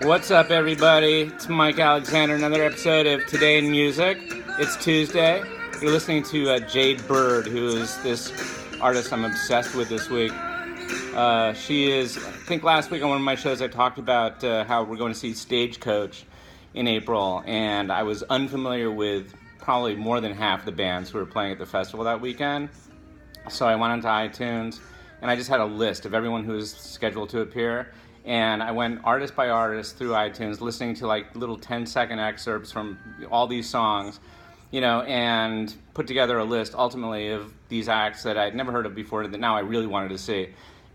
What's up, everybody? It's Mike Alexander, another episode of Today in Music. It's Tuesday. You're listening to Jade Bird, who is this artist I'm obsessed with this week. She is, I think last week on one of my shows I talked about how we're going to see Stagecoach in April, and I was unfamiliar with probably more than half the bands who were playing at the festival that weekend. So I went onto iTunes, and I just had a list of everyone who was scheduled to appear. And I went artist by artist through iTunes, listening to like little 10-second excerpts from all these songs, and put together a list ultimately of these acts that I'd never heard of before that now I really wanted to see.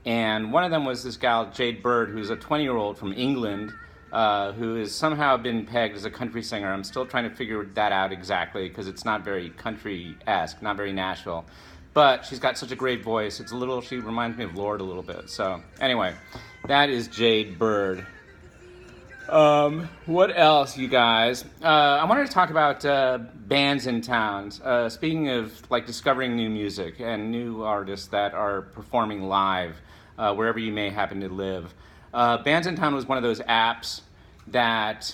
And one of them was this gal, Jade Bird, who's a 20-year-old from England, who has somehow been pegged as a country singer. I'm still trying to figure that out exactly because it's not very country-esque, not very Nashville. But she's got such a great voice. She reminds me of Lorde a little bit. So anyway, that is Jade Bird. What else, you guys? I wanted to talk about bands in towns. Speaking of like discovering new music and new artists that are performing live wherever you may happen to live. Bands in Town was one of those apps that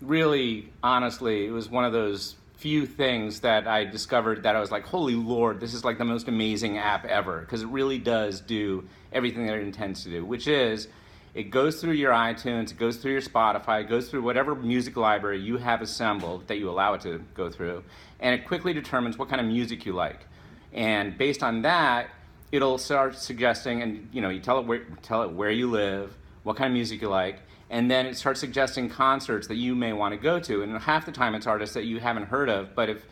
really, honestly, it was one of those few things that I discovered that I was like, holy Lord, this is like the most amazing app ever, because it really does do everything that it intends to do, which is it goes through your iTunes, it goes through your Spotify, it goes through whatever music library you have assembled that you allow it to go through, and it quickly determines what kind of music you like. And based on that, it'll start suggesting, and you tell it where you live, what kind of music you like, and then it starts suggesting concerts that you may want to go to. And half the time it's artists that you haven't heard of, but if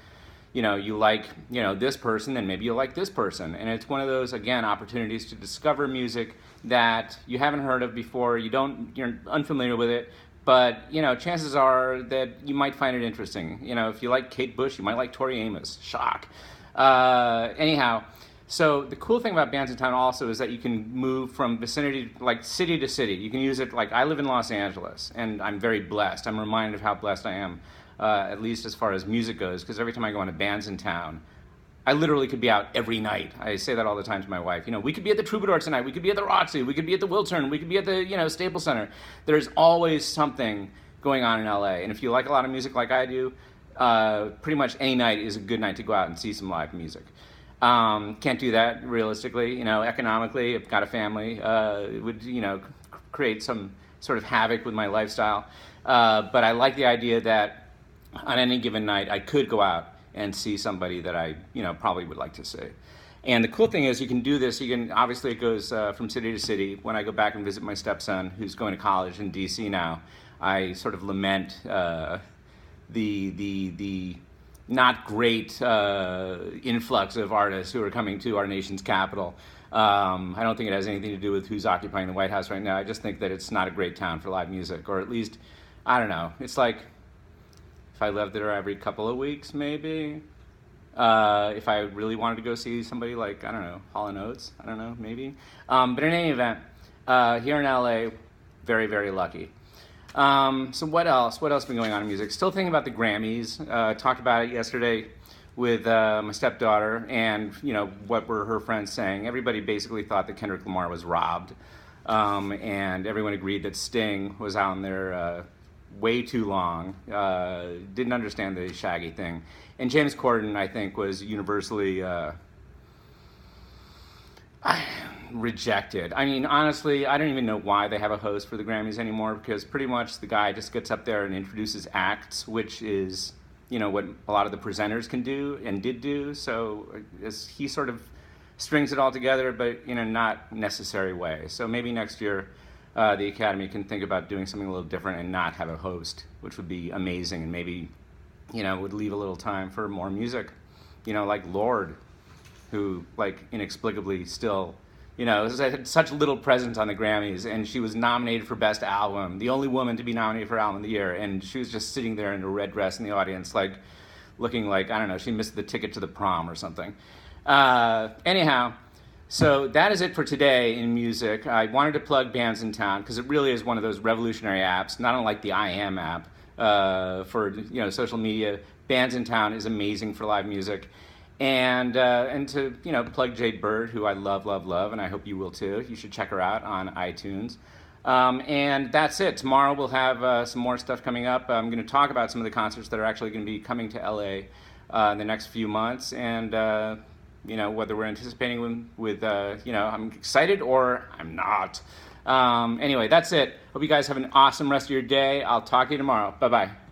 you like this person, then maybe you'll like this person. And it's one of those, again, opportunities to discover music that you haven't heard of before. You're unfamiliar with it, but chances are that you might find it interesting. If you like Kate Bush, you might like Tori Amos. Shock. Anyhow. So the cool thing about Bands in Town also is that you can move from vicinity, like city to city. You can use it, like I live in Los Angeles, and I'm very blessed. I'm reminded of how blessed I am, at least as far as music goes, because every time I go into Bands in Town, I literally could be out every night. I say that all the time to my wife. We could be at the Troubadour tonight, we could be at the Roxy, we could be at the Wiltern, we could be at the, Staples Center. There's always something going on in LA, and if you like a lot of music like I do, pretty much any night is a good night to go out and see some live music. Can't do that realistically, economically. I've got a family. It would, create some sort of havoc with my lifestyle. But I like the idea that on any given night, I could go out and see somebody that I, probably would like to see. And the cool thing is you can do this. Obviously it goes from city to city. When I go back and visit my stepson, who's going to college in DC now, I sort of lament the not great influx of artists who are coming to our nation's capital. I don't think it has anything to do with who's occupying the White House right now. I just think that it's not a great town for live music, or at least, I don't know. It's like if I lived there every couple of weeks, maybe. If I really wanted to go see somebody like, I don't know, Hall & Oates, I don't know, maybe. But in any event, here in LA, very, very lucky. So what else? What else has been going on in music? Still thinking about the Grammys. Talked about it yesterday with my stepdaughter, and what were her friends saying. Everybody basically thought that Kendrick Lamar was robbed, and everyone agreed that Sting was on there way too long. Didn't understand the Shaggy thing, and James Corden, I think, was universally rejected. I mean, honestly, I don't even know why they have a host for the Grammys anymore, because pretty much the guy just gets up there and introduces acts, which is, what a lot of the presenters can do and did do. So he sort of strings it all together, but in a not necessary way. So maybe next year the Academy can think about doing something a little different and not have a host, which would be amazing, and maybe, would leave a little time for more music, like Lorde, who, like, inexplicably still had such little presence on the Grammys, and she was nominated for Best Album, the only woman to be nominated for Album of the Year, and she was just sitting there in a red dress in the audience, like, looking like, I don't know, she missed the ticket to the prom or something. Anyhow, so that is it for today in music. I wanted to plug Bands in Town, because it really is one of those revolutionary apps, not unlike the I Am app for social media. Bands in Town is amazing for live music. And to plug Jade Bird, who I love, and I hope you will too. You should check her out on iTunes. And that's it. Tomorrow we'll have some more stuff coming up. I'm going to talk about some of the concerts that are actually going to be coming to LA in the next few months, and whether we're anticipating them with I'm excited or I'm not. Anyway, that's it. Hope you guys have an awesome rest of your day. I'll talk to you tomorrow. Bye bye.